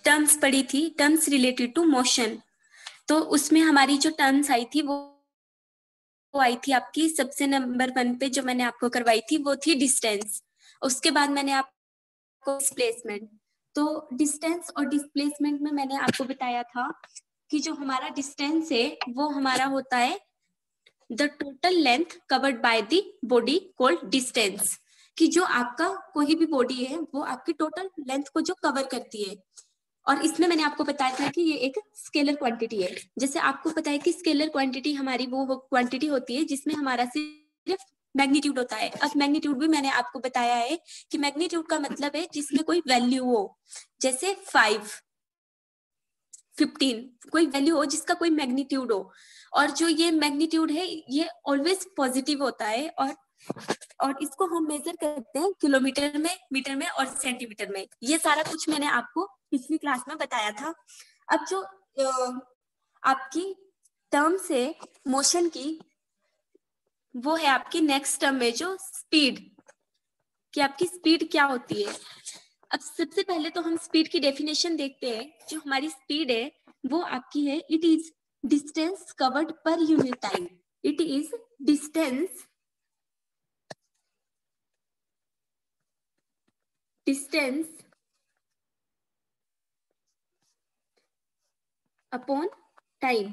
Terms पढ़ी थी, terms related to motion. तो उसमें हमारी जो टर्म्स आई थी वो आई थी आपकी सबसे नंबर 1 पे जो मैंने आपको करवाई थी वो थी डिस्टेंस। उसके बाद मैंने आपको डिस्प्लेसमेंट। तो डिस्टेंस और डिस्प्लेसमेंट में मैंने आपको बताया था कि जो हमारा डिस्टेंस है वो हमारा होता है the total length covered by the body called distance, कि जो आपका कोई भी बॉडी है वो आपकी टोटल लेंथ को जो कवर करती है। और इसमें मैंने आपको बताया था कि ये एक स्केलर क्वांटिटी है। जैसे आपको पता है कि स्केलर क्वांटिटी हमारी वो क्वांटिटी होती है जिसमें हमारा सिर्फ मैग्नीट्यूड होता है। अब मैग्नीट्यूड भी मैंने आपको बताया है कि मैग्नीट्यूड का मतलब है जिसमें कोई वैल्यू हो, जैसे 5, 15, कोई वैल्यू हो जिसका कोई मैग्नीट्यूड हो। और जो ये मैग्नीट्यूड है ये ऑलवेज पॉजिटिव होता है, और इसको हम मेजर करते हैं किलोमीटर में, मीटर में और सेंटीमीटर में। ये सारा कुछ मैंने आपको पिछली क्लास में बताया था। अब जो आपकी टर्म्स है मोशन की, वो है आपकी नेक्स्ट टर्म में जो स्पीड, कि आपकी स्पीड क्या होती है। अब सबसे पहले तो हम स्पीड की डेफिनेशन देखते हैं। जो हमारी स्पीड है वो आपकी है, it is distance covered per unit time. It is distance upon time.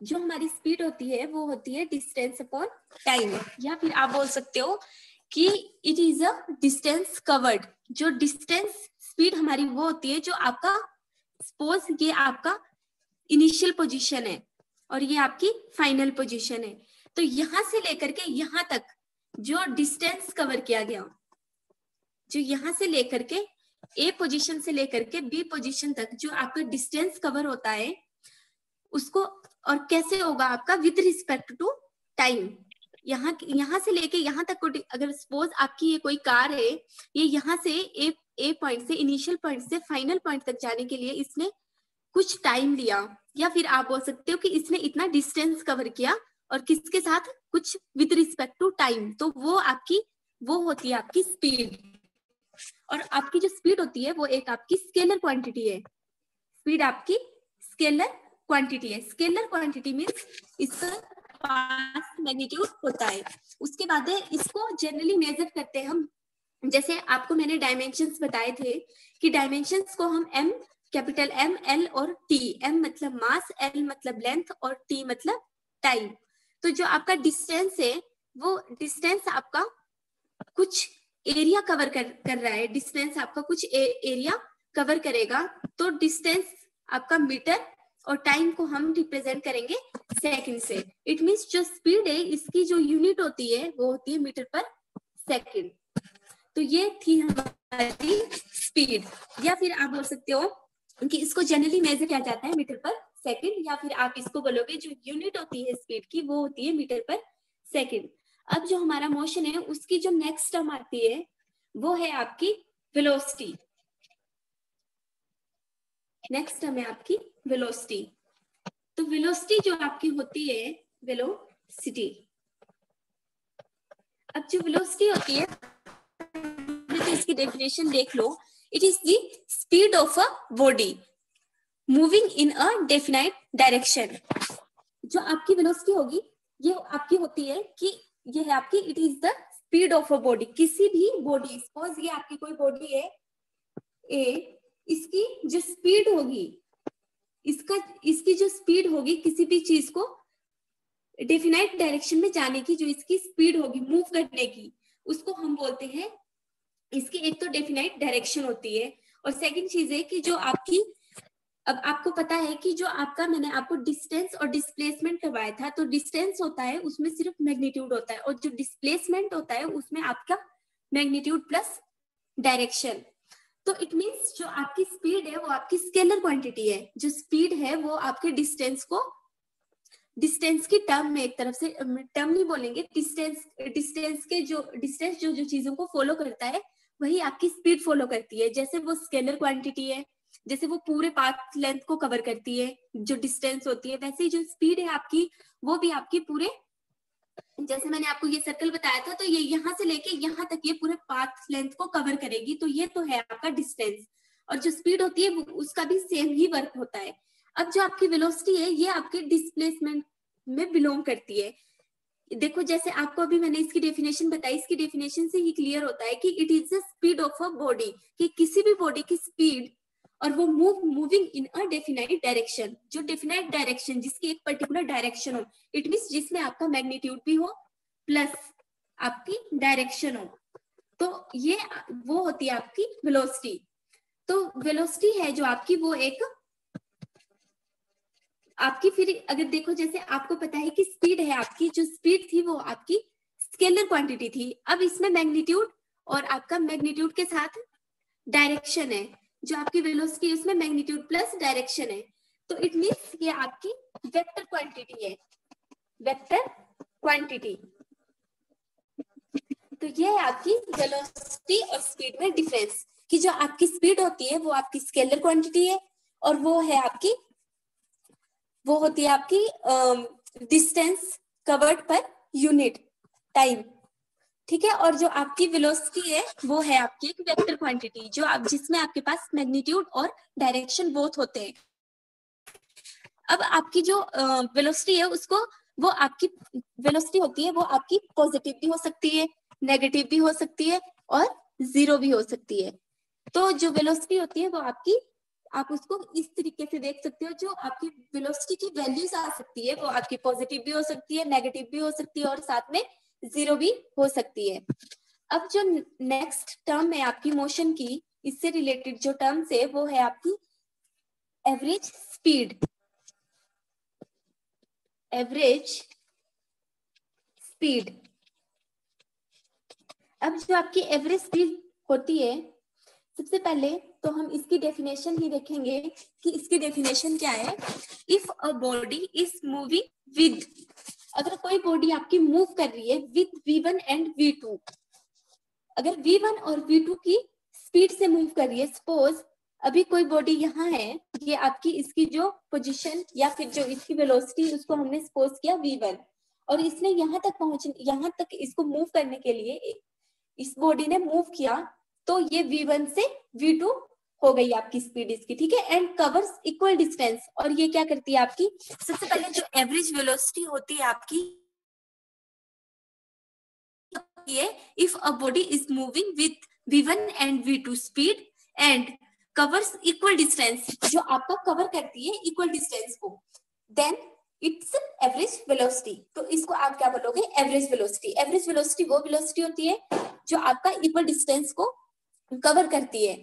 जो हमारी स्पीड होती है वो होती है डिस्टेंस अपॉन टाइम, या फिर आप बोल सकते हो कि it is a distance covered. जो डिस्टेंस स्पीड हमारी वो होती है जो आपका, सपोज ये आपका इनिशियल पोजीशन है और ये आपकी फाइनल पोजीशन है, तो यहां से लेकर के यहां तक जो डिस्टेंस कवर किया गया, जो यहां से लेकर के ए पोजीशन से लेकर के बी पोजीशन तक जो आपका डिस्टेंस कवर होता है उसको, और कैसे होगा आपका विद रिस्पेक्ट टू टाइम। यहाँ से लेके यहाँ तक को, अगर सपोज आपकी ये कोई कार है, ये यहाँ से ए पॉइंट से, इनिशियल पॉइंट से फाइनल पॉइंट तक जाने के लिए इसने कुछ टाइम लिया, या फिर आप बोल सकते हो कि इसने इतना डिस्टेंस कवर किया, और किसके साथ, कुछ विद रिस्पेक्ट टू टाइम। तो वो आपकी, वो होती है आपकी स्पीड। और आपकी जो स्पीड होती है वो एक आपकी स्केलर क्वांटिटी है। स्पीड आपकी स्केलर क्वांटिटी है। स्केलर क्वांटिटी मींस इसका पास्ट मैग्नीट्यूड होता है। उसके बाद इसको जनरली मेजर करते हैं हम, जैसे आपको मैंने डायमेंशंस बताए थे कि डायमेंशंस को हम एम, कैपिटल एम, एल और टी। एम मतलब मास, एल मतलब लेंथ और टी मतलब टाइम। तो जो आपका डिस्टेंस है वो डिस्टेंस आपका कुछ एरिया कवर कर रहा है। डिस्टेंस आपका कुछ एरिया कवर करेगा। तो डिस्टेंस आपका मीटर और टाइम को हम रिप्रेजेंट करेंगे सेकंड से। इट मींस जो स्पीड है इसकी जो यूनिट होती है वो होती है मीटर पर सेकंड। तो ये थी हमारी स्पीड, या फिर आप बोल सकते हो कि इसको जनरली मेजर किया जाता है मीटर पर सेकंड, या फिर आप इसको बोलोगे जो यूनिट होती है स्पीड की वो होती है मीटर पर सेकंड। अब जो हमारा मोशन है उसकी जो नेक्स्ट टर्म आती है वो है आपकी वेलोसिटी। नेक्स्ट टर्म है आपकी वेलोसिटी। तो वेलोसिटी जो आपकी होती है वेलोसिटी। अब जो वेलोसिटी होती है तो इसकी डेफिनेशन देख लो। It is the speed of a body moving in a definite direction. जो आपकी वेलोसिटी होगी ये आपकी होती है कि ये है आपकी, it is the speed of a body. किसी भी बॉडी, सपोज ये आपकी कोई बॉडी है ए, इसकी जो स्पीड होगी, इसकी जो स्पीड होगी किसी भी चीज को डेफिनाइट डायरेक्शन में जाने की, जो इसकी स्पीड होगी मूव करने की, उसको हम बोलते हैं, इसकी एक तो डेफिनाइट डायरेक्शन होती है, और सेकंड चीज है कि जो आपकी, अब आपको पता है कि जो आपका, मैंने आपको डिस्टेंस और डिस्प्लेसमेंट करवाया था, तो डिस्टेंस होता है उसमें सिर्फ मैग्नीट्यूड होता है, और जो डिस्प्लेसमेंट होता है उसमें आपका मैग्नीट्यूड प्लस डायरेक्शन। तो इट मींस जो आपकी स्पीड है वो आपकी स्केलर क्वांटिटी है। जो स्पीड है वो आपके डिस्टेंस को, डिस्टेंस की टर्म में, एक तरफ से टर्म नहीं बोलेंगे, डिस्टेंस के जो डिस्टेंस जो चीजों को फॉलो करता है वही आपकी स्पीड फॉलो करती है। जैसे वो स्केलर क्वांटिटी है, जैसे वो पूरे पाथ लेंथ को कवर करती है जो डिस्टेंस होती है, वैसे ही जो स्पीड है आपकी वो भी आपकी पूरे, जैसे मैंने आपको ये सर्कल बताया था, तो ये यहाँ से लेके यहाँ तक ये पूरे पाथ लेंथ को कवर करेगी। तो ये तो है आपका डिस्टेंस। और जो स्पीड होती है उसका भी सेम ही वर्क होता है। अब जो आपकी वेलोसिटी है ये आपके डिस्प्लेसमेंट में बिलोंग करती है। देखो जैसे आपको अभी मैंने इसकी डेफिनेशन बताई, इसकी डेफिनेशन से ही क्लियर होता है कि it is the speed of a body, कि किसी भी बॉडी की स्पीड और वो moving in a definite direction, जो डेफिनाइट डायरेक्शन जिसकी एक पर्टिकुलर डायरेक्शन हो, इट मींस जिसमें आपका मैग्नीट्यूड भी हो प्लस आपकी डायरेक्शन हो, तो ये वो होती है आपकी वेलोसिटी। तो वेलोसिटी है जो आपकी वो एक आपकी, फिर अगर देखो जैसे आपको पता है कि स्पीड है आपकी, जो स्पीड थी वो आपकी स्केलर क्वांटिटी थी। अब इसमें मैग्नीट्यूड और आपका मैग्नीट्यूड के साथ डायरेक्शन है, जो आपकी वेलोसिटी उसमें मैग्नीट्यूड प्लस डायरेक्शन है, तो इट मींस ये आपकी वेक्टर क्वांटिटी है, वेक्टर क्वांटिटी। तो ये है आपकी वेलोसिटी और स्पीड में डिफरेंस, कि जो आपकी स्पीड होती है वो आपकी स्केलर क्वांटिटी है और वो है आपकी, वो होती है आपकी distance covered per unit time, ठीक है। और जो आपकी वेलोसिटी है वो है आपकी एक वेक्टर क्वांटिटी, जो आप जिसमें आपके पास मैग्नीट्यूड और डायरेक्शन बोथ होते हैं। अब आपकी जो वेलोसिटी है उसको, वो आपकी वेलोसिटी होती है वो आपकी पॉजिटिव भी हो सकती है, नेगेटिव भी हो सकती है और जीरो भी हो सकती है। तो जो वेलोसिटी होती है वो आपकी, आप उसको इस तरीके से देख सकते हो, जो आपकी वेलोसिटी की वैल्यूज आ सकती है वो आपकी पॉजिटिव भी हो सकती है, नेगेटिव भी हो सकती है और साथ में जीरो भी हो सकती है। अब जो नेक्स्ट टर्म है आपकी मोशन की, इससे रिलेटेड जो टर्म्स है वो है आपकी एवरेज स्पीड, एवरेज स्पीड। अब जो आपकी एवरेज स्पीड होती है, सबसे पहले तो हम इसकी डेफिनेशन ही देखेंगे कि इसकी डेफिनेशन क्या है। If a body is moving with, अगर कोई बॉडी आपकी मूव कर रही है विद v1 एंड v2, अगर v1 और v2 की स्पीड से मूव कर रही है, सपोज अभी कोई बॉडी यहाँ है, ये आपकी इसकी जो पोजीशन या फिर जो इसकी वेलोसिटी उसको हमने सपोज किया v1, और इसने यहाँ तक इसको मूव करने के लिए इस बॉडी ने मूव किया, तो ये v1 से v2 हो गई आपकी स्पीड इसकी, ठीक है। एंड कवर्स इक्वल डिस्टेंस, और ये क्या करती है आपकी, सबसे पहले जो एवरेज वेलोसिटी होती है आपकी, if a body is moving with v1 and v2 speed and covers equal distance, जो आपका कवर करती है इक्वल डिस्टेंस को, then it's एवरेज वेलोसिटी। तो इसको आप क्या बोलोगे, एवरेज वेलोसिटी। एवरेज वेलोसिटी वो वेलोसिटी होती है जो आपका इक्वल डिस्टेंस को कवर करती है,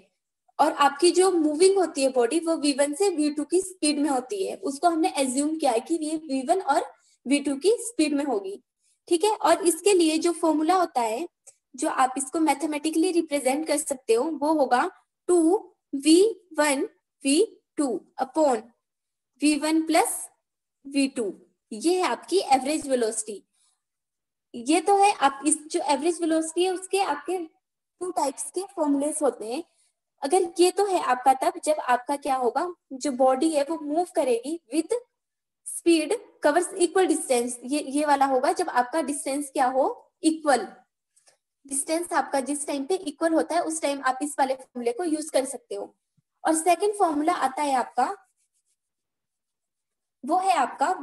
और आपकी जो मूविंग होती है बॉडी वो v1 से v2 की स्पीड में होती है, उसको हमने एज्यूम किया है कि ये v1 और v2 की स्पीड में होगी, ठीक है। और इसके लिए जो फॉर्मूला होता है, जो आप इसको मैथमेटिकली रिप्रेजेंट कर सकते हो, वो होगा 2v1 v2 upon v1 plus v2। ये है आपकी एवरेज वेलोसिटी। ये तो है आप इस जो एवरेज वेलोसिटी है उसके आपके टू टाइप्स के फॉर्मूलेस होते हैं। अगर ये तो है आपका तब जब आपका क्या होगा, जो बॉडी है वो मूव करेगी with speed covers equal distance, ये वाला होगा जब आपका डिस्टेंस क्या हो, इक्वल डिस्टेंस आपका जिस टाइम पे इक्वल होता है उस टाइम आप इस वाले फॉर्मूले को यूज कर सकते हो। और सेकंड फॉर्मूला आता है आपका, वो है आपका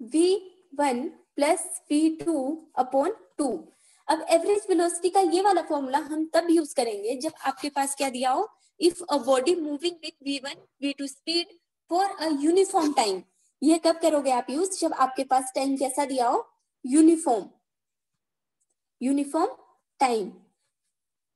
v1 प्लस v2 अपॉन 2। अब एवरेज वेलोसिटी का ये वाला फॉर्मूला हम तब यूज करेंगे जब आपके पास क्या दिया हो, if a body moving with v1 v2 speed for a uniform time. ये कब करोगे आप यूज, जब आपके पास टाइम कैसा दिया हो, यूनिफॉर्म टाइम।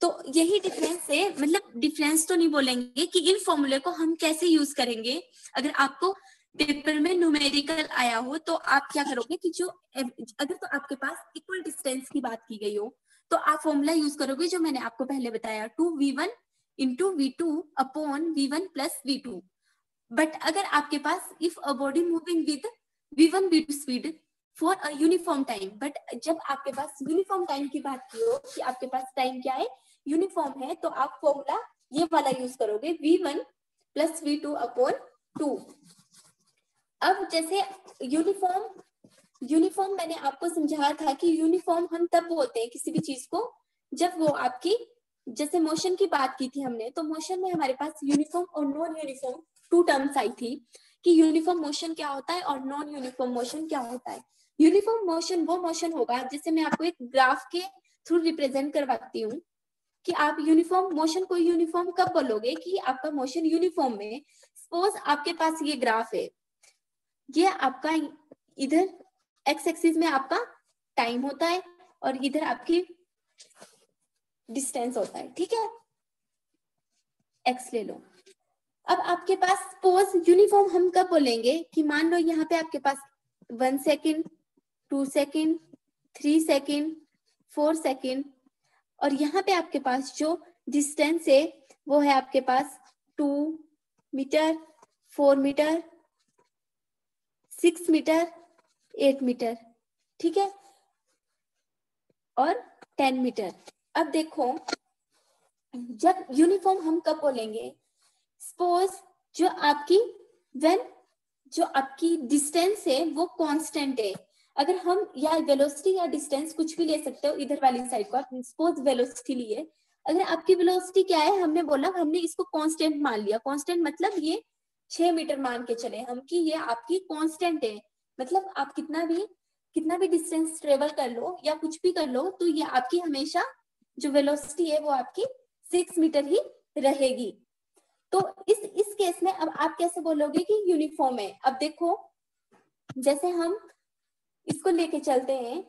तो यही डिफरेंस है, मतलब डिफरेंस तो नहीं बोलेंगे कि इन फॉर्मूले को हम कैसे यूज करेंगे। अगर आपको पेपर में न्यूमेरिकल आया हो तो आप क्या करोगे कि जो अगर तो आपके पास इक्वल डिस्टेंस की बात की गई हो तो आप फॉर्मूला यूज करोगे जो मैंने आपको पहले बताया, 2v1 into v2 upon v1 plus v2। But अगर आपके पास if a body moving with v1 v2 speed for a uniform time, but जब आपके पास यूनिफॉर्म टाइम की बात की हो कि आपके पास टाइम क्या है, यूनिफॉर्म है, तो आप फॉर्मूला ये वाला यूज करोगे v1 प्लस v2 अपॉन 2। अब जैसे यूनिफॉर्म मैंने आपको समझाया था कि यूनिफॉर्म हम तब बोलते हैं किसी भी चीज को जब वो आपकी, जैसे मोशन की बात की थी हमने, तो मोशन में हमारे पास यूनिफॉर्म और नॉन यूनिफॉर्म 2 टर्म्स आई थी कि यूनिफॉर्म मोशन क्या होता है और नॉन यूनिफॉर्म मोशन क्या होता है। यूनिफॉर्म मोशन वो मोशन होगा, जैसे मैं आपको एक ग्राफ के थ्रू रिप्रेजेंट करवाती हूँ कि आप यूनिफॉर्म मोशन को यूनिफॉर्म कब बोलोगे कि आपका मोशन यूनिफॉर्म में, सपोज आपके पास ये ग्राफ है, ये आपका इधर एक्स एक्सिस में आपका टाइम होता है और इधर आपकी डिस्टेंस होता है, ठीक है, एक्स ले लो। अब आपके पास सपोज यूनिफॉर्म हम कब बोलेंगे कि मान लो यहाँ पे आपके पास 1 सेकेंड, 2 सेकेंड, 3 सेकेंड, 4 सेकेंड, और यहाँ पे आपके पास जो डिस्टेंस है वो है आपके पास 2 मीटर, 4 मीटर, 6 मीटर, 8 मीटर, ठीक है, और 10 मीटर। अब देखो, जब यूनिफॉर्म हम कब बोलेंगे, सपोज जो आपकी डिस्टेंस है वो कांस्टेंट है। अगर हम या वेलोसिटी या डिस्टेंस कुछ भी ले सकते हो, इधर वाली साइड को आप सपोज वेलोसिटी लिए, अगर आपकी वेलोसिटी क्या है, हमने इसको कांस्टेंट मान लिया। कांस्टेंट मतलब ये 6 मीटर मान के चले हम कि ये आपकी कांस्टेंट है, मतलब आप कितना भी डिस्टेंस ट्रेवल कर लो या कुछ भी कर लो, तो ये आपकी हमेशा जो वेलोसिटी है वो आपकी 6 मीटर ही रहेगी। तो इस केस में अब आप कैसे बोलोगे कि यूनिफॉर्म है। अब देखो, जैसे हम इसको लेके चलते हैं,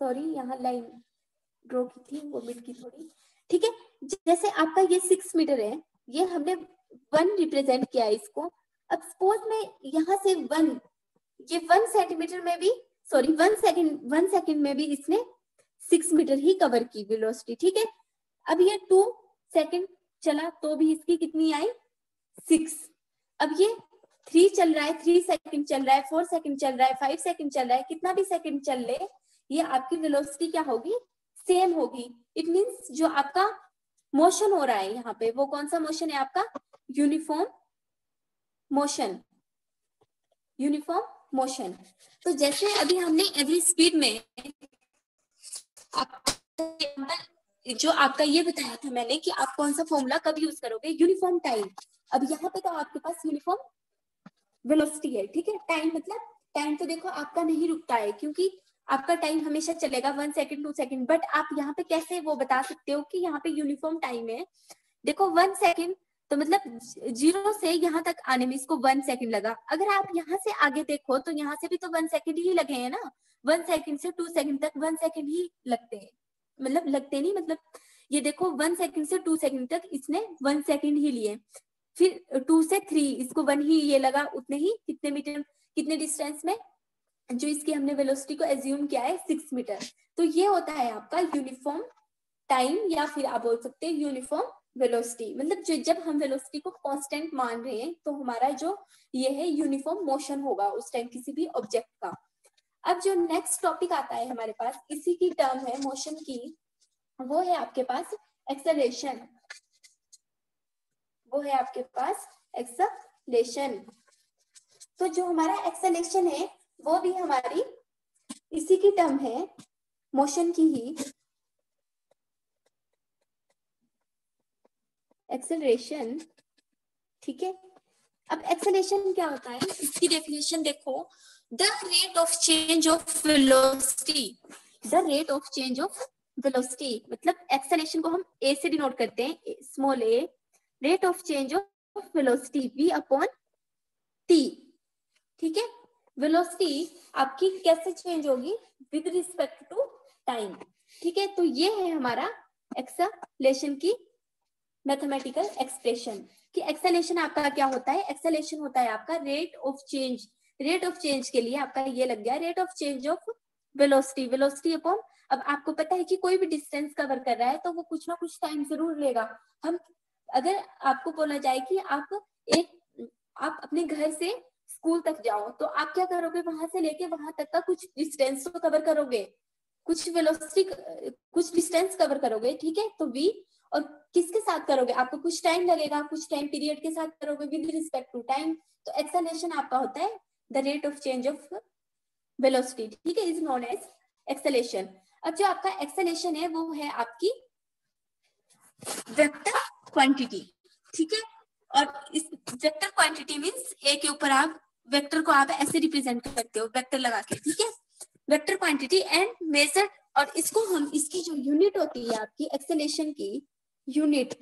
सॉरी यहाँ लाइन ड्रॉ की थी वो मिट की थोड़ी, ठीक है, जैसे आपका ये 6 मीटर है, ये हमने 1 रिप्रेजेंट किया है इसको। अब सपोज में यहाँ से 1, ये 1 सेंटीमीटर में भी, सॉरी 1 सेकेंड में भी इसने 6 मीटर ही कवर की वेलोसिटी, ठीक है। अब ये 2 सेकेंड चला तो भी इसकी कितनी आई, 6। अब ये 3 चल रहा है, 3 सेकंड चल रहा है, 4 सेकंड चल रहा है, 5 सेकंड चल रहा है, कितना भी सेकंड चल ले, ये आपकी वेलोसिटी क्या होगी, सेम होगी। इट मींस जो आपका मोशन हो रहा है यहाँ पे, वो कौन सा मोशन है आपका, यूनिफॉर्म मोशन, यूनिफॉर्म मोशन। तो जैसे अभी हमने एवरी स्पीड में जो आपका ये बताया था मैंने कि आप कौन सा फॉर्मूला कब यूज करोगे, यूनिफॉर्म टाइम। अब यहाँ पे तो आपके पास यूनिफॉर्म वेलोसिटी है, ठीक है। टाइम मतलब, टाइम तो देखो आपका नहीं रुकता है, क्योंकि आपका टाइम हमेशा चलेगा 1 सेकंड 2 सेकंड, बट आप यहाँ पे कैसे वो बता सकते हो कि यहाँ पे यूनिफॉर्म टाइम है। देखो 1 सेकंड तो मतलब 0 से यहाँ तक आने में इसको 1 सेकंड लगा। अगर आप यहाँ से आगे देखो तो यहाँ से भी तो 1 सेकंड ही लगे हैं ना, 1 सेकंड से 2 सेकंड तक 1 सेकंड ही लगते हैं, मतलब लगते नहीं, मतलब ये देखो 1 सेकंड से 2 सेकंड तक इसने 1 सेकंड ही लिए, फिर 2 से 3 इसको 1 ही ये लगा, उतने ही कितने मीटर, कितने डिस्टेंस में, जो इसकी हमने वेलोसिटी को एज्यूम किया है 6 मीटर। तो ये होता है आपका यूनिफॉर्म टाइम, या फिर आप बोल सकते हैं यूनिफॉर्म वेलोसिटी। मतलब जब हम वेलोसिटी को कांस्टेंट मान रहे हैं तो हमारा जो ये है यूनिफॉर्म मोशन होगा उस टाइम किसी भी ऑब्जेक्ट का। अब जो नेक्स्ट टॉपिक आता है हमारे पास, इसी की टर्म है मोशन की, वो है आपके पास एक्सेलरेशन, वो है आपके पास एक्सेलरेशन। तो जो हमारा एक्सेलरेशन है वो भी हमारी इसी की टर्म है, मोशन की ही, एक्सेलरेशन, ठीक है। अब एक्सेलरेशन क्या होता है, इसकी डेफिनेशन देखो, the rate of change of velocity, the rate of change of velocity, मतलब एक्सेलरेशन को हम ए से डिनोट करते हैं, small A, rate of change of velocity v upon t, ठीक है। वेलोसिटी आपकी कैसे चेंज होगी, विद रिस्पेक्ट टू टाइम, ठीक है। तो ये है हमारा एक्सेलरेशन की मैथमेटिकल एक्सप्रेशन कि एक्सेलरेशन आपका क्या होता है, एक्सेलरेशन होता है आपका rate of change, rate of change के लिए आपका ये लग गया rate of change of velocity, velocity upon, अब आपको पता है कि कोई भी डिस्टेंस कवर कर रहा है तो वो कुछ ना कुछ टाइम जरूर लेगा। हम अगर आपको बोला जाए कि आप अपने घर से स्कूल तक जाओ तो आप क्या करोगे, वहां से लेके वहां तक का कुछ डिस्टेंस तो कवर करोगे, कुछ वेलोसिटी, कुछ डिस्टेंस कवर करोगे, ठीक है। तो v, और किसके साथ करोगे, आपको कुछ टाइम लगेगा, कुछ टाइम पीरियड के साथ करोगे विद रिस्पेक्ट टू टाइम। तो एक्सेलरेशन आपका होता है the rate of change of velocity, ठीक है, इज नोन एज एक्सेलरेशन। अब जो आपका एक्सेलेरेशन है वो है आपकी वेक्टर क्वांटिटी, ठीक है। और इस वेक्टर क्वांटिटी मींस ए के ऊपर आप वेक्टर को आप ऐसे रिप्रेजेंट करते हो वेक्टर लगा के, ठीक है। वेक्टर क्वांटिटी एंड मेजर, और इसको हम, इसकी जो यूनिट होती है आपकी एक्सेलेरेशन की यूनिट,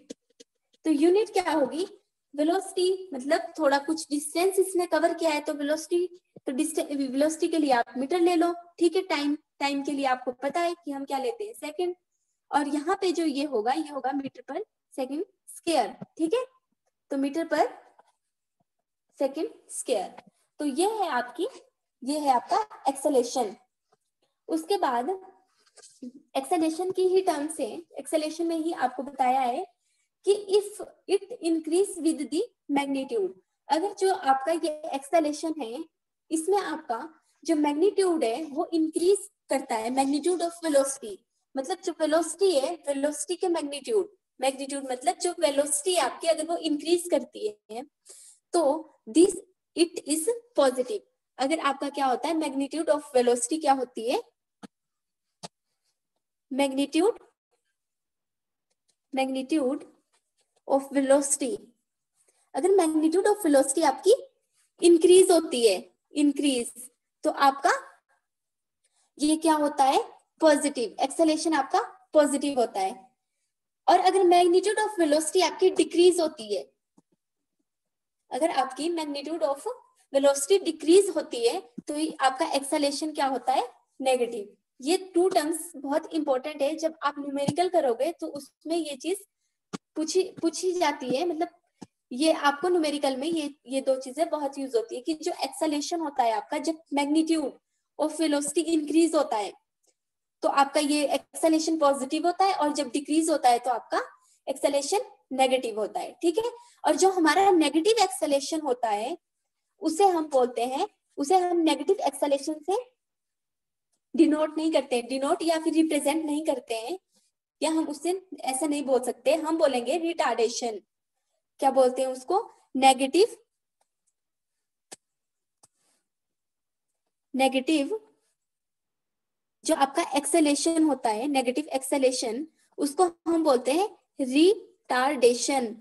तो यूनिट क्या होगी, वेलोसिटी, मतलब थोड़ा कुछ डिस्टेंस इसमें कवर किया है तो वेलोसिटी, तो वेलोसिटी के लिए आप मीटर ले लो, ठीक है। टाइम के लिए आपको पता है कि हम क्या लेते हैं, सेकंड। और यहाँ पे जो ये होगा मीटर पर सेकंड स्क्वायर, ठीक है। तो मीटर पर सेकंड स्क्वायर, तो ये है आपका एक्सेलेरेशन। उसके बाद एक्सेलेरेशन की ही टर्म से, एक्सेलेरेशन में ही आपको बताया है कि if it increase with the magnitude, अगर जो आपका ये एक्सेलेरेशन है इसमें आपका जो मैग्नीट्यूड है वो इंक्रीज करता है, मैग्नीट्यूड ऑफ वेलोसिटी, मतलब जो वेलोसिटी है, वेलोसिटी के मैग्नीट्यूड, मैग्नीट्यूड मतलब जो वेलोसिटी आपकी अगर वो इंक्रीज करती है तो दिस इट इज पॉजिटिव। अगर आपका क्या होता है, मैग्नीट्यूड ऑफ वेलोसिटी क्या होती है, मैग्नीट्यूड ऑफ वेलोसिटी, अगर मैग्नीट्यूड ऑफ वेलोसिटी आपकी इंक्रीज होती है, इंक्रीज, तो आपका ये क्या होता है, पॉजिटिव, एक्सेलेरेशन आपका पॉजिटिव होता है। और अगर मैग्नीट्यूड ऑफ वेलोसिटी आपकी डिक्रीज होती है, अगर आपकी मैग्नीट्यूड ऑफ वेलोसिटी डिक्रीज होती है तो आपका एक्सेलेरेशन क्या होता है, नेगेटिव। ये टू टर्म्स बहुत इंपॉर्टेंट है, जब आप न्यूमेरिकल करोगे तो उसमें ये चीज पूछी जाती है, मतलब ये आपको न्यूमेरिकल में ये दो चीजें बहुत यूज होती है कि जो एक्सेलेरेशन होता है आपका, जब मैग्नीट्यूड ऑफ वेलोसिटी इंक्रीज होता है तो आपका ये एक्सेलेरेशन पॉजिटिव होता है, और जब डिक्रीज होता है तो आपका एक्सेलेरेशन नेगेटिव होता है, ठीक है। और जो हमारा नेगेटिव एक्सेलेरेशन होता है उसे हम बोलते हैं, उसे हम नेगेटिव एक्सेलेरेशन से डिनोट नहीं करते, डिनोट या फिर रिप्रेजेंट नहीं करते हैं, या हम उससे ऐसा नहीं बोल सकते, हम बोलेंगे रिटार्डेशन। क्या बोलते हैं उसको, नेगेटिव जो आपका एक्सेलेरेशन होता है, नेगेटिव एक्सेलेरेशन, उसको हम बोलते हैं रिटार्डेशन,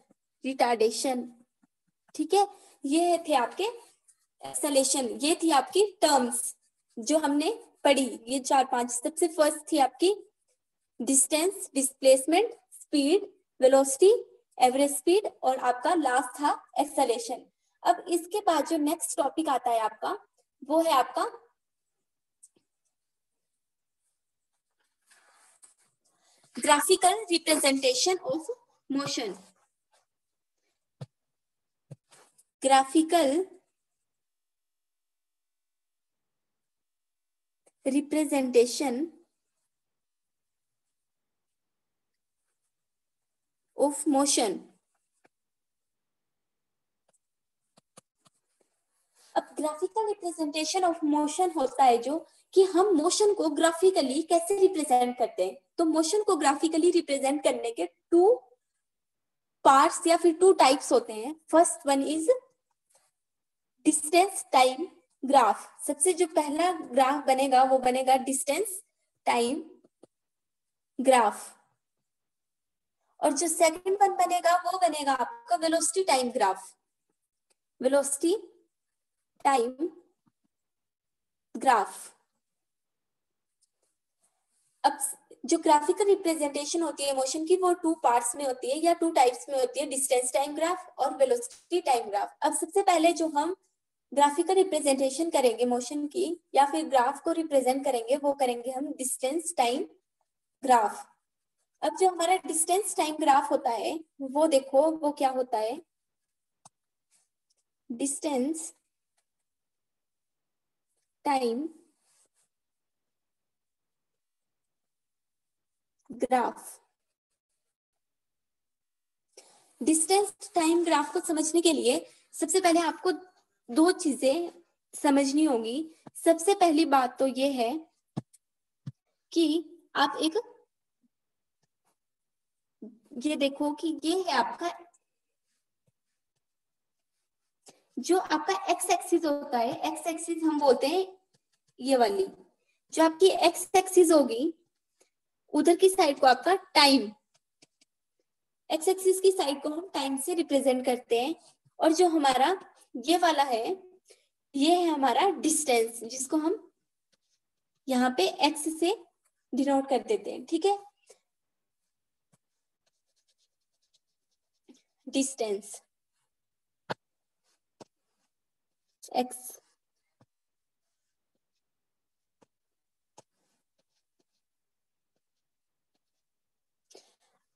ठीक है। ये थे आपके एक्सेलेरेशन, ये थी आपकी टर्म्स जो हमने पढ़ी, ये 4-5। सबसे फर्स्ट थी आपकी distance, displacement, speed, velocity, average speed, और आपका लास्ट था एक्सेलेरेशन। अब इसके बाद जो नेक्स्ट टॉपिक आता है आपका, वो है आपका graphical representation of motion. Graphical representation of motion. अब ग्राफिकल रिप्रेजेंटेशन ऑफ मोशन होता है जो कि हम मोशन को ग्राफिकली कैसे रिप्रेजेंट करते हैं। तो मोशन को ग्राफिकली रिप्रेजेंट करने के टू पार्ट्स या फिर टू टाइप्स होते हैं। First one is distance time graph. सबसे जो पहला ग्राफ बनेगा वो बनेगा डिस्टेंस टाइम ग्राफ, और जो सेकंड वन बनेगा वो बनेगा आपका velocity time graph, velocity time graph. अब जो ग्राफिकल रिप्रेजेंटेशन होती है मोशन की वो टू पार्ट्स में होती है या टू टाइप्स में होती है, डिस्टेंस टाइम ग्राफ और वेलोसिटी टाइम ग्राफ। अब सबसे पहले जो हम ग्राफिकल रिप्रेजेंटेशन करेंगे मोशन की या फिर ग्राफ को रिप्रेजेंट करेंगे वो करेंगे हम डिस्टेंस टाइम ग्राफ। अब जो हमारा डिस्टेंस टाइम ग्राफ होता है वो देखो वो क्या होता है, distance time graph. Distance time graph को समझने के लिए सबसे पहले आपको दो चीजें समझनी होगी। सबसे पहली बात तो ये है कि आप एक ये देखो कि ये है आपका जो आपका एक्स एक्सिस होता है, एक्स एक्सिस हम बोलते हैं ये वाली, जो आपकी एक्स एक्सिस होगी उधर की साइड को आपका टाइम, एक्स एक्सिस की साइड को हम टाइम से रिप्रेजेंट करते हैं, और जो हमारा ये वाला है ये है हमारा डिस्टेंस, जिसको हम यहाँ पे एक्स से डिनोट कर देते हैं, ठीक है। Distance x.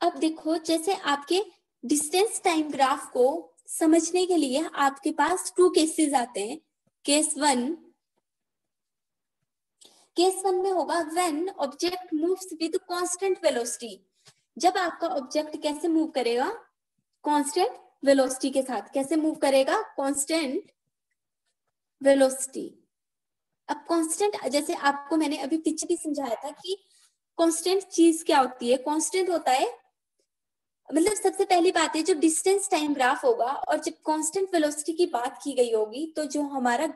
अब देखो, जैसे आपके डिस्टेंस टाइम ग्राफ को समझने के लिए आपके पास 2 केसेस आते हैं। केस वन में होगा when object moves with constant velocity. जब आपका ऑब्जेक्ट कैसे मूव करेगा, कांस्टेंट वेलोसिटी के साथ। कैसे मूव करेगा, कांस्टेंट वेलोसिटी। अब कांस्टेंट, जैसे आपको मैंने अभी पीछे भी समझाया था कि कांस्टेंट चीज क्या होती है। कांस्टेंट होता है, मतलब सबसे पहली बात है जो डिस्टेंस टाइम ग्राफ होगा, और जब कांस्टेंट वेलोसिटी की बात की गई होगी तो जो हमारा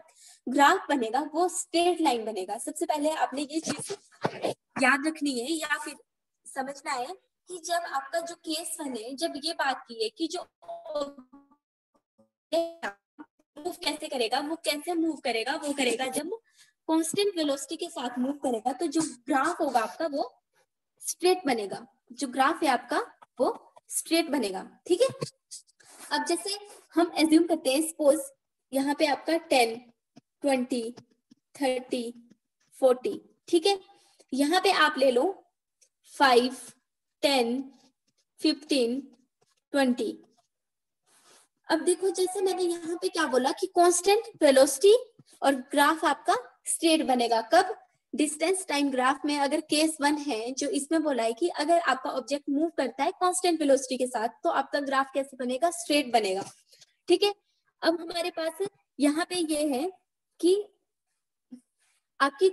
ग्राफ बनेगा वो स्ट्रेट लाइन बनेगा। सबसे पहले आपने ये चीज याद रखनी है या फिर समझना है कि जब आपका जो केस 1 है, जब ये बात की है कि जो मूव कैसे करेगा, वो कैसे मूव करेगा, वो करेगा जब कांस्टेंट वेलोसिटी के साथ मूव करेगा, तो जो ग्राफ होगा आपका वो स्ट्रेट बनेगा। जो ग्राफ है आपका वो स्ट्रेट बनेगा, ठीक है। अब जैसे हम एज्यूम करते हैं, सपोज यहाँ पे आपका 10, 20, 30, 40, ठीक है। यहाँ पे आप ले लो 5, 10, 15, 20। अब देखो, जैसे मैंने यहाँ पे क्या बोला कि कांस्टेंट वेलोसिटी और ग्राफ आपका स्ट्रेट बनेगा। कब, डिस्टेंस टाइम ग्राफ में अगर केस 1 है, जो इसमें बोला है कि अगर आपका ऑब्जेक्ट मूव करता है कांस्टेंट वेलोसिटी के साथ, तो आपका ग्राफ कैसे बनेगा, स्ट्रेट बनेगा, ठीक है। अब हमारे पास यहाँ पे ये है कि आपकी,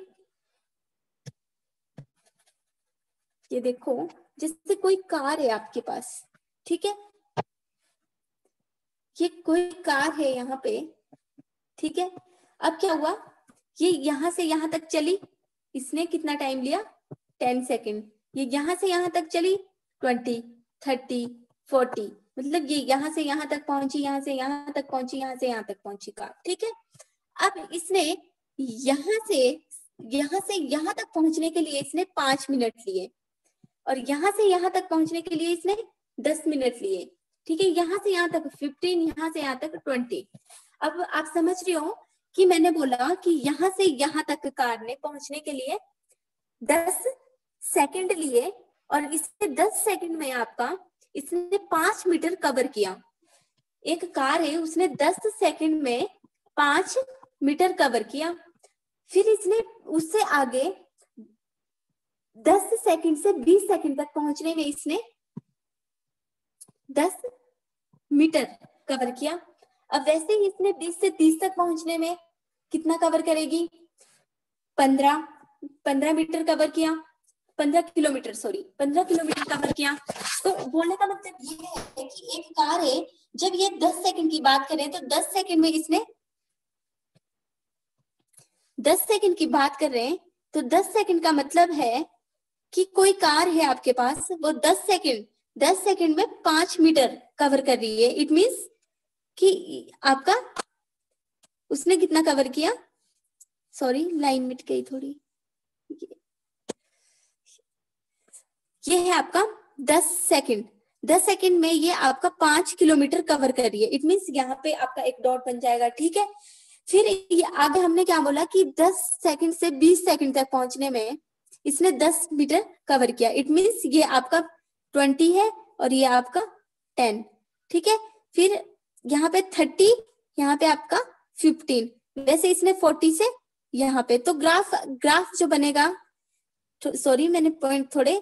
ये देखो जैसे कोई कार है आपके पास, ठीक है। ये कोई कार है यहाँ पे, ठीक है। अब क्या हुआ, ये यहाँ से यहाँ तक चली, इसने कितना टाइम लिया, 10 सेकेंड। ये यहाँ से यहाँ तक चली 20, 30, 40, मतलब ये यहाँ से यहाँ तक पहुंची, यहाँ से यहाँ तक पहुंची, यहाँ से यहाँ तक पहुंची कार, ठीक है। अब इसने यहाँ से यहाँ तक पहुंचने के लिए इसने 5 मिनट लिए, और यहाँ से यहाँ तक पहुंचने के लिए इसने 10 मिनट लिए, ठीक है। यहाँ से यहाँ तक 15, यहाँ से यहाँ तक 20। अब आप समझ रहे हो कि मैंने बोला कि यहाँ से यहाँ तक कार ने पहुंचने के लिए 10 सेकंड लिए, और इससे 10 सेकंड में आपका इसने 5 मीटर कवर किया। एक कार है, उसने 10 सेकंड में 5 मीटर कवर किया। फिर इसने उससे आगे 10 सेकंड से 20 सेकंड तक पहुंचने में इसने 10 मीटर कवर किया। अब वैसे ही इसने 20 से 30 तक पहुंचने में कितना कवर करेगी, 15 मीटर कवर किया, 15 किलोमीटर, सॉरी 15 किलोमीटर कवर किया। तो बोलने का मतलब ये है कि एक कार है, जब ये 10 सेकंड की बात करें तो 10 सेकंड में इसने 10 सेकंड की बात कर रहे हैं, तो 10 सेकंड का मतलब है कि कोई कार है आपके पास, वो 10 सेकंड में 5 मीटर कवर कर रही है। इट मींस कि आपका उसने कितना कवर किया, सॉरी लाइन मिट गई थोड़ी, ये है आपका 10 सेकंड में ये आपका 5 किलोमीटर कवर कर रही है। इट मींस यहाँ पे आपका एक डॉट बन जाएगा, ठीक है। फिर ये आगे हमने क्या बोला कि 10 सेकंड से 20 सेकंड तक पहुंचने में इसने 10 मीटर कवर किया। इट मींस ये आपका 20 है और ये आपका 10, ठीक है। फिर यहाँ पे 30, यहाँ पे आपका 15, वैसे इसने 40 से यहाँ पे, तो ग्राफ जो बनेगा, सॉरी मैंने पॉइंट थोड़े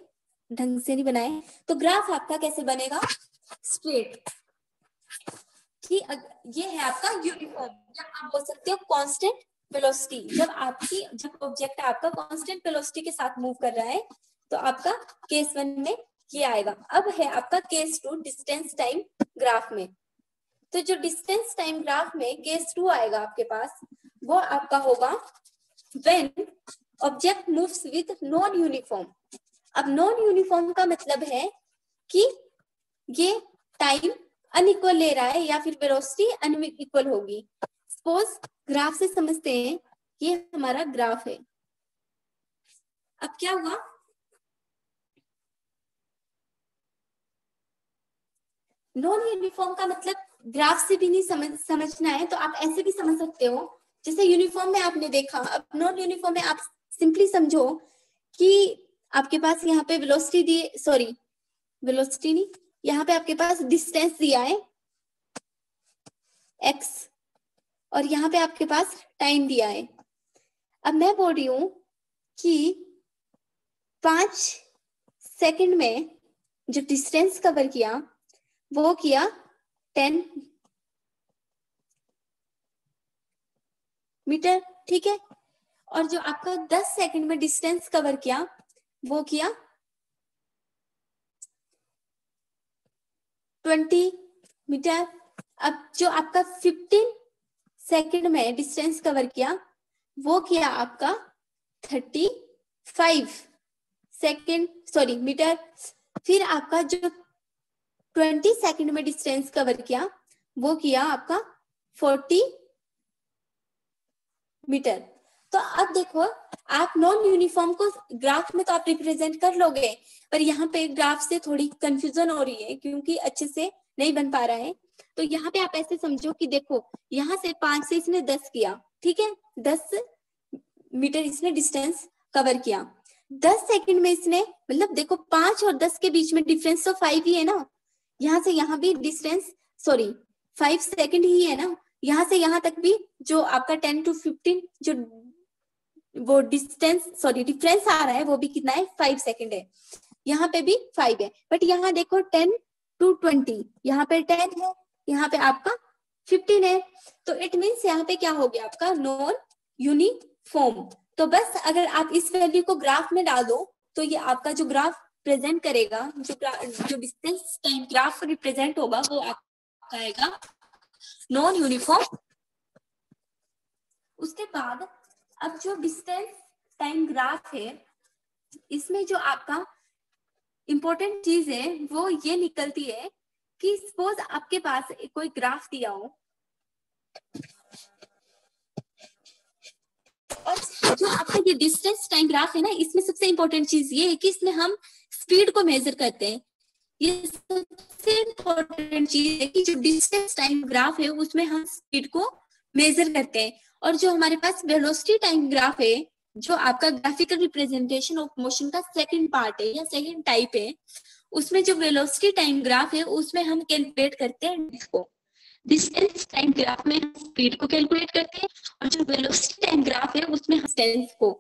ढंग से नहीं बनाए, तो ग्राफ आपका कैसे बनेगा, स्ट्रेट, कि ये है आपका यूनिफॉर्म, या आप बोल सकते हो कांस्टेंट वेलोसिटी। जब ऑब्जेक्ट आपका कांस्टेंट वेलोसिटी के साथ मूव कर रहा है, तो आपका केस 1 में ये आएगा। अब है आपका केस 2 डिस्टेंस टाइम ग्राफ में। तो जो डिस्टेंस टाइम ग्राफ में केस 2 आएगा आपके पास, वो आपका होगा when object moves with non uniform. अब नॉन यूनिफॉर्म का मतलब है कि ये टाइम अनइक्वल ले रहा है या फिर वेलोसिटी अनइक्वल होगी। सपोज ग्राफ से समझते हैं, ये हमारा ग्राफ है। अब क्या हुआ, नॉन यूनिफॉर्म का मतलब ग्राफ से भी नहीं समझना है तो आप ऐसे भी समझ सकते हो, जैसे यूनिफॉर्म में आपने देखा। अब नॉन यूनिफॉर्म में आप सिंपली समझो कि आपके पास यहाँ पे वेलोसिटी दी, सॉरी वेलोसिटी नहीं, यहाँ पे आपके पास डिस्टेंस दिया है x, और यहाँ पे आपके पास टाइम दिया है। अब मैं बोल रही हूं कि 5 सेकंड में जो डिस्टेंस कवर किया वो किया 10 मीटर, ठीक है। और जो आपका 10 सेकंड में डिस्टेंस कवर किया वो किया 20 मीटर। अब जो आपका 15 सेकंड में डिस्टेंस कवर किया वो किया आपका 35 सेकंड, सॉरी मीटर। फिर आपका जो 20 सेकंड में डिस्टेंस कवर किया वो किया आपका 40 मीटर। तो अब देखो, आप नॉन यूनिफॉर्म को ग्राफ में तो आप रिप्रेजेंट कर लोगे, पर यहाँ पे ग्राफ से थोड़ी कंफ्यूजन हो रही है क्योंकि अच्छे से नहीं बन पा रहा है। तो यहाँ पे आप ऐसे समझो कि देखो, यहाँ से 5 से इसने 10 किया, ठीक है, 10 मीटर इसने डिस्टेंस कवर किया। 10 सेकंड में इसने, मतलब देखो 5 और 10 के बीच में डिफरेंस तो 5 ही है ना, यहाँ से यहाँ भी डिस्टेंस, सॉरी 5 सेकंड ही है ना, यहाँ से यहाँ तक भी जो आपका 10 to 15 जो वो डिस्टेंस, सॉरी डिफरेंस आ रहा है वो भी कितना है, 5 सेकंड है। यहाँ पे भी 5 है, बट यहाँ देखो 10 to 20, यहाँ पे 10 है, यहाँ पे आपका 15 है। तो इट मीन्स यहाँ पे क्या हो गया आपका नॉन यूनिफॉर्म। तो बस अगर आप इस वैल्यू को ग्राफ में डाल दो तो ये आपका जो ग्राफ प्रेजेंट करेगा, जो डिस्टेंस टाइम ग्राफ रिप्रेजेंट होगा वो आपका आएगा नॉन यूनिफॉर्म। उसके बाद अब जो डिस्टेंस टाइम ग्राफ है, इसमें जो आपका इंपॉर्टेंट चीज है वो ये निकलती है कि सपोज आपके पास कोई ग्राफ दिया हो और जो आपका ये डिस्टेंस टाइम ग्राफ है ना, इसमें सबसे इंपॉर्टेंट चीज ये है कि इसमें हम स्पीड को मेजर करते हैं। ये सबसे इंपॉर्टेंट चीज है कि जो डिस्टेंस टाइम ग्राफ है उसमें हम स्पीड को मेजर करते हैं। और जो हमारे पास वेलोसिटी टाइम ग्राफ है, जो आपका ग्राफिकल रिप्रेजेंटेशन ऑफ मोशन का सेकंड पार्ट है या सेकंड टाइप है, उसमें जो वेलोसिटी टाइम ग्राफ है उसमें हम कैलकुलेट करते हैं इसको। डिस्टेंस टाइम ग्राफ में हम स्पीड को कैलकुलेट करते हैं और जो वेलोसिटी टाइम ग्राफ है उसमें हम डिस्टेंस को।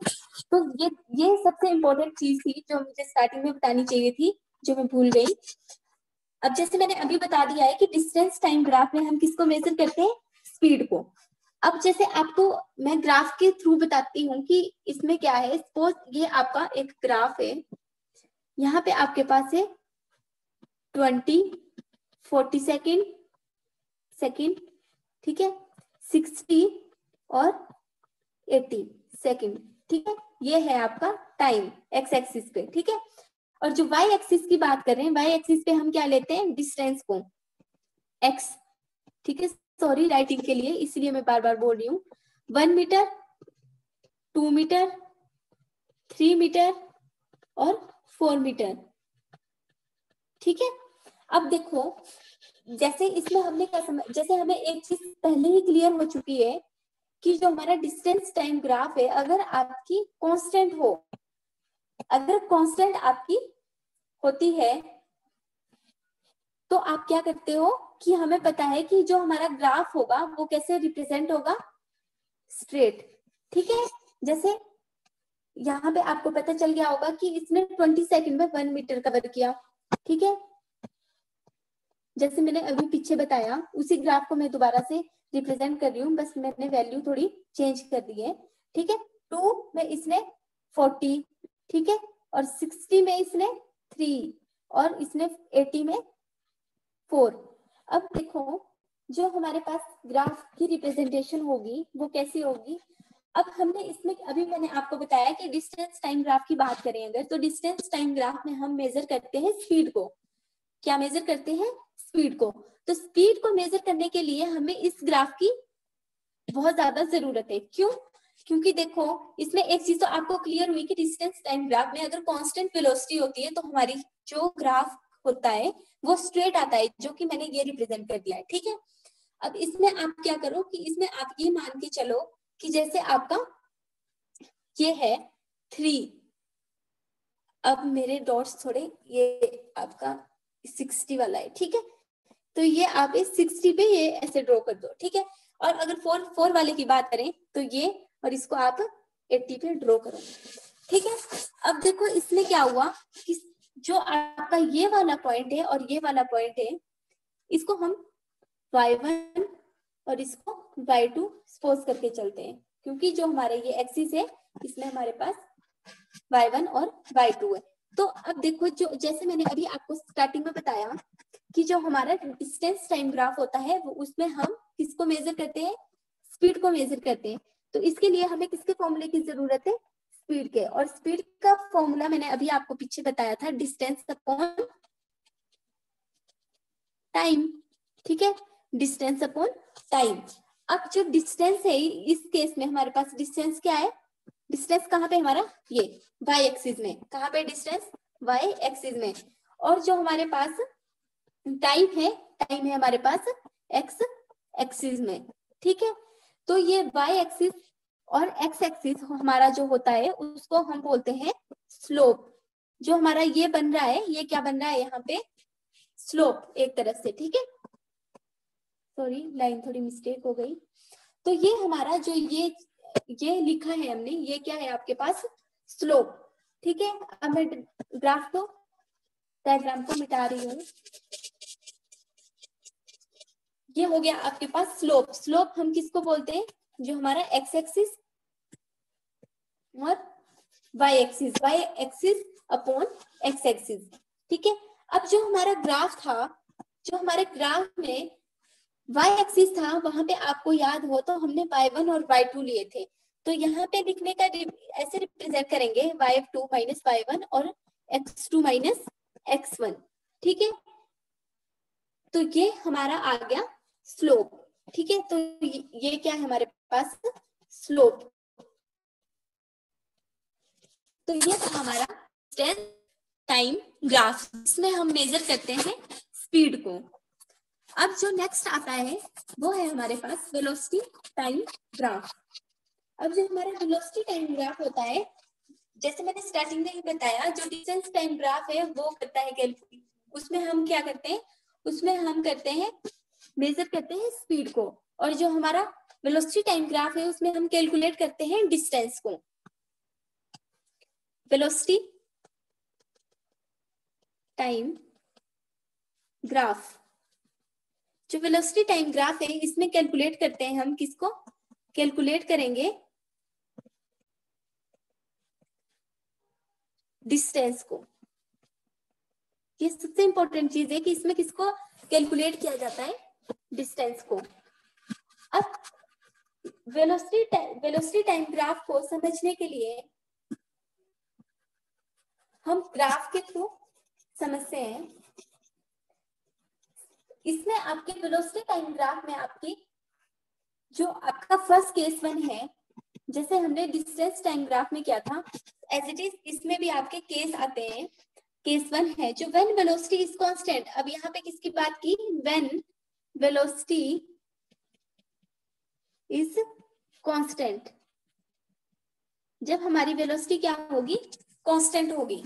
तो ये सबसे इंपॉर्टेंट चीज थी जो मुझे स्टार्टिंग में बतानी चाहिए थी, जो मैं भूल गई। अब जैसे मैंने अभी बता दिया है कि डिस्टेंस टाइम ग्राफ में हम किसको मेजर करते हैं, स्पीड को। अब जैसे आपको मैं ग्राफ के थ्रू बताती हूँ कि इसमें क्या है। सपोज ये आपका एक ग्राफ है, यहाँ पे आपके पास है 20, 40 सेकेंड, ठीक है, 60 और 80 सेकेंड, ठीक है। ये है आपका टाइम एक्स एक्सिस पे, ठीक है। और जो वाई एक्सिस की बात कर रहे हैं, वाई एक्सिस पे हम क्या लेते हैं, डिस्टेंस को एक्स, ठीक है। सॉरी राइटिंग के लिए इसलिए मैं बार बार बोल रही हूँ। 1 मीटर, 2 मीटर, 3 मीटर और 4 मीटर, ठीक है। अब देखो, जैसे इसमें हमने क्या समझ, जैसे हमें एक चीज पहले ही क्लियर हो चुकी है कि जो हमारा डिस्टेंस टाइम ग्राफ है, अगर आपकी कांस्टेंट हो, अगर कांस्टेंट आपकी होती है तो आप क्या करते हो कि हमें पता है कि जो हमारा ग्राफ होगा वो कैसे रिप्रेजेंट होगा, स्ट्रेट, ठीक है। जैसे यहाँ पे आपको पता चल गया होगा कि इसने 20 सेकंड में 1 मीटर कवर किया, ठीक है। जैसे मैंने अभी पीछे बताया उसी ग्राफ को मैं दोबारा से रिप्रेजेंट कर रही हूँ, बस मैंने वैल्यू थोड़ी चेंज कर दी है, ठीक है। 2 में इसने 40, ठीक है, और 60 में इसने 3 और इसने 80 में 4। अब देखो, जो हमारे पास ग्राफ की रिप्रेजेंटेशन होगी वो कैसी होगी, अब हमने इसमें अभी मैंने आपको बताया कि डिस्टेंस टाइम ग्राफ की बात करें अगर, तो डिस्टेंस टाइम ग्राफ में हम मेजर करते हैं स्पीड को। क्या मेजर करते हैं? स्पीड को। तो स्पीड को मेजर करने के लिए हमें इस ग्राफ की बहुत ज्यादा जरूरत है। क्यों? क्योंकि देखो इसमें एक चीज तो आपको क्लियर हुई कि डिस्टेंस टाइम ग्राफ में अगर कांस्टेंट वेलोसिटी होती है तो हमारी जो ग्राफ होता है वो स्ट्रेट आता है, जो कि मैंने ये रिप्रेजेंट कर दिया है। ठीक है, अब इसमें आप क्या करो कि इसमें आप ये मान के चलो कि जैसे आपका ये है 3, अब मेरे डॉट्स थोड़े, ये आपका 60 वाला है। ठीक है, तो ये आप इस 60 पे ये ऐसे ड्रॉ कर दो। ठीक है, और अगर 4 वाले की बात करें तो ये, और इसको आप 80 पे ड्रॉ करो। ठीक है, अब देखो इसमें क्या हुआ कि जो आपका ये वाला पॉइंट है और ये वाला पॉइंट है, इसको हम y1 और इसको y2 सपोज करके चलते हैं, क्योंकि जो हमारे ये एक्सिस है इसमें हमारे पास y1 और y2 है। तो अब देखो जो जैसे मैंने अभी आपको स्टार्टिंग में बताया कि जो हमारा डिस्टेंस टाइम ग्राफ होता है वो उसमें हम किसको मेजर करते हैं? स्पीड को मेजर करते हैं। तो इसके लिए हमें किसके फॉर्मूले की जरूरत है? स्पीड के। और स्पीड का फॉर्मूला मैंने अभी आपको पीछे बताया था, डिस्टेंस अपॉन टाइम। ठीक है, डिस्टेंस अपॉन टाइम। अब जो डिस्टेंस है इस केस में हमारे पास डिस्टेंस क्या है? डिस्टेंस कहाँ पे हमारा? ये y एक्सिस में। कहाँ पे डिस्टेंस? y एक्सिस में। और जो हमारे पास टाइम है हमारे पास x एक्सिस में। ठीक है, तो ये y एक्सिस और x एक्सिस हमारा जो होता है उसको हम बोलते हैं स्लोप। जो हमारा ये बन रहा है, ये क्या बन रहा है यहाँ पे? स्लोप एक तरह से। ठीक है, सॉरी लाइन थोड़ी मिस्टेक हो गई। तो ये हमारा जो ये लिखा है हमने, ये क्या है आपके पास? स्लोप। ठीक है, अब मैं ग्राफ को, डायग्राम को मिटा रही हूँ। ये हो गया आपके पास स्लोप। स्लोप हम किसको बोलते हैं? जो हमारा एक्स एक्सिस और Y axis upon X axis. ठीक है, अब जो हमारा ग्राफ था, जो हमारे ग्राफ में वाई एक्सिस था, वहां पे आपको याद हो तो हमने y1 और y2 लिए थे। तो यहाँ पे लिखने का ऐसे रिप्रेजेंट करेंगे y2 माइनस y1 और x2 माइनस x1। ठीक है, तो ये हमारा आ गया स्लोप। ठीक है, तो ये क्या है हमारे पास? स्लोप। तो ये था हमारा टाइम ग्राफ, इसमें हम मेजर करते हैं स्पीड को। अब जो नेक्स्ट आता है वो है हमारे पास वेलोसिटी टाइम ग्राफ। अब जो हमारा वेलोसिटी टाइम ग्राफ होता है, जैसे मैंने स्टार्टिंग में ही बताया, जो डिस्टेंस टाइम ग्राफ है वो करता है कैलकुलेट। उसमें हम क्या करते हैं? उसमें हम करते हैं मेजर करते हैं स्पीड को, और जो हमारा वेलोसिटी टाइम ग्राफ है उसमें हम कैलकुलेट करते हैं डिस्टेंस को। वेलोसिटी टाइम ग्राफ, जो वेलोसिटी टाइम ग्राफ है इसमें कैलकुलेट करते हैं हम किसको? कैलकुलेट करेंगे डिस्टेंस को। ये सबसे इंपॉर्टेंट चीज है कि इसमें किसको कैलकुलेट किया जाता है? डिस्टेंस को। अब वेलोसिटी टाइम ग्राफ को समझने के लिए हम ग्राफ के थ्रू समझते हैं। इसमें आपके वेलोसिटी टाइम ग्राफ में आपकी जो आपका फर्स्ट केस 1 है, जैसे हमने डिस्टेंस टाइम ग्राफ में किया था, एज इट इज इसमें भी आपके केस आते हैं। केस 1 है जो व्हेन वेलोसिटी इज कांस्टेंट। अब यहाँ पे किसकी बात की? When velocity is constant. जब हमारी वेलोसिटी क्या होगी? कांस्टेंट होगी।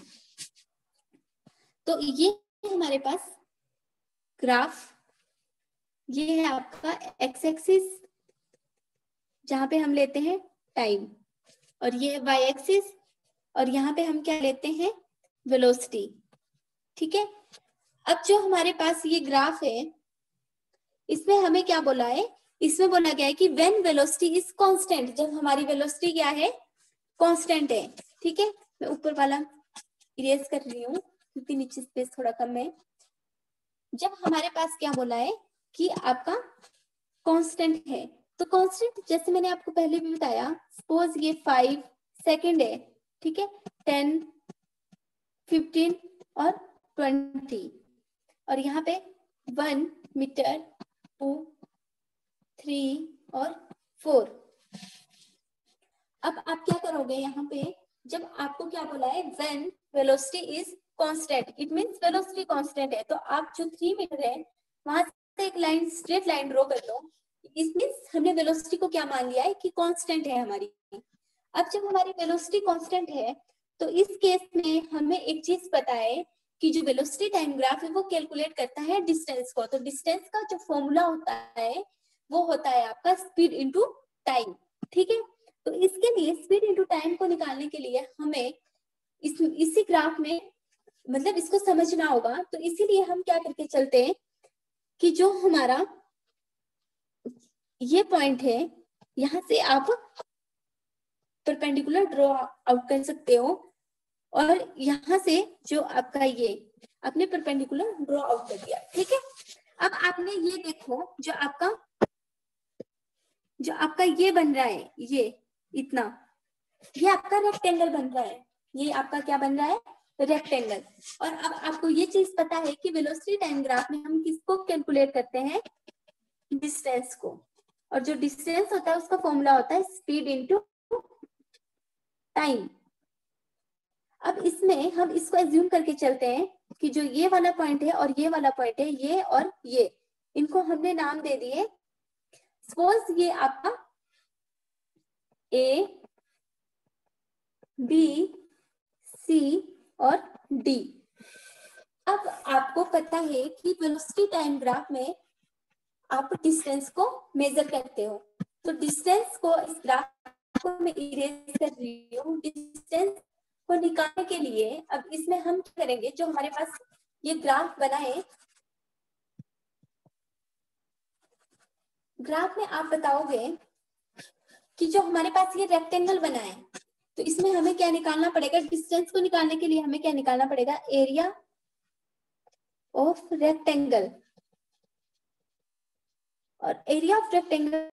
तो ये हमारे पास ग्राफ, ये है आपका एक्स एक्सिस जहां पे हम लेते हैं टाइम, और ये है वाई एक्सिस, और यहाँ पे हम क्या लेते हैं? वेलोसिटी। ठीक है, अब जो हमारे पास ये ग्राफ है इसमें हमें क्या बोला है? इसमें बोला गया है कि व्हेन वेलोसिटी इज कांस्टेंट, जब हमारी वेलोसिटी क्या है? कांस्टेंट है। ठीक है, मैं ऊपर वाला इरेज कर रही हूँ क्योंकि नीचे स्पेस थोड़ा कम है। जब हमारे पास क्या बोला है कि आपका कांस्टेंट है, तो कांस्टेंट जैसे मैंने आपको पहले भी बताया, सपोज ये 5 सेकंड है, ठीक है, 10, 15 और 20, और यहाँ पे 1 मीटर, 2, 3 और 4। अब आप क्या करोगे यहाँ पे, जब आपको क्या बोला है, when velocity is constant, it means velocity constant है, तो आप जो 3 मीटर है वहां से एक लाइन, स्ट्रेट लाइन ड्रॉ कर लो। इस मींस हमने वेलोसिटी को क्या मान लिया है कि कांस्टेंट है हमारी। अब जब हमारी वेलोसिटी कांस्टेंट है तो इस केस में हमें एक चीज पता है कि जो वेलोसिटी टाइम ग्राफ है वो कैलकुलेट करता है डिस्टेंस को। तो डिस्टेंस का जो फॉर्मूला होता है वो होता है आपका स्पीड इनटू टाइम, ठीक है। तो इसके लिए स्पीड इनटू टाइम को निकालने के लिए हमें इसी ग्राफ में मतलब इसको समझना होगा। तो इसीलिए हम क्या करके चलते हैं कि जो हमारा ये पॉइंट है यहां से आप परपेंडिकुलर ड्रॉ आउट कर सकते हो, और यहां से जो आपका ये आपने परपेंडिकुलर ड्रॉ आउट कर दिया, ठीक है। अब आपने ये देखो, जो आपका ये बन रहा है, ये इतना, ये आपका रेक्टेंगल बन रहा है, ये आपका क्या बन रहा है, रेक्टेंगल। और अब आपको ये चीज पता है कि वेलोसिटी टाइम ग्राफ में हम किसको कैलकुलेट करते हैं, डिस्टेंस को, और जो डिस्टेंस होता है उसका फॉर्मूला होता है स्पीड इनटू टाइम। अब इसमें हम इसको एज्यूम करके चलते हैं कि जो ये वाला पॉइंट है और ये वाला पॉइंट है, ये और ये, इनको हमने नाम दे दिए, सपोज ये आपका ए, बी, सी और डी। अब आपको पता है कि वेलोसिटी टाइम ग्राफ में आप डिस्टेंस को मेजर करते हो, तो डिस्टेंस को इस ग्राफ को मैं इरेज कर रही हूँ। डिस्टेंस को निकालने के लिए अब इसमें हम क्या करेंगे, जो हमारे पास ये ग्राफ बना है, ग्राफ में आप बताओगे कि जो हमारे पास ये रेक्टेंगल बना है, तो इसमें हमें क्या निकालना पड़ेगा, डिस्टेंस को निकालने के लिए हमें क्या निकालना पड़ेगा, एरिया ऑफ रेक्टेंगल। और एरिया ऑफ रेक्टेंगल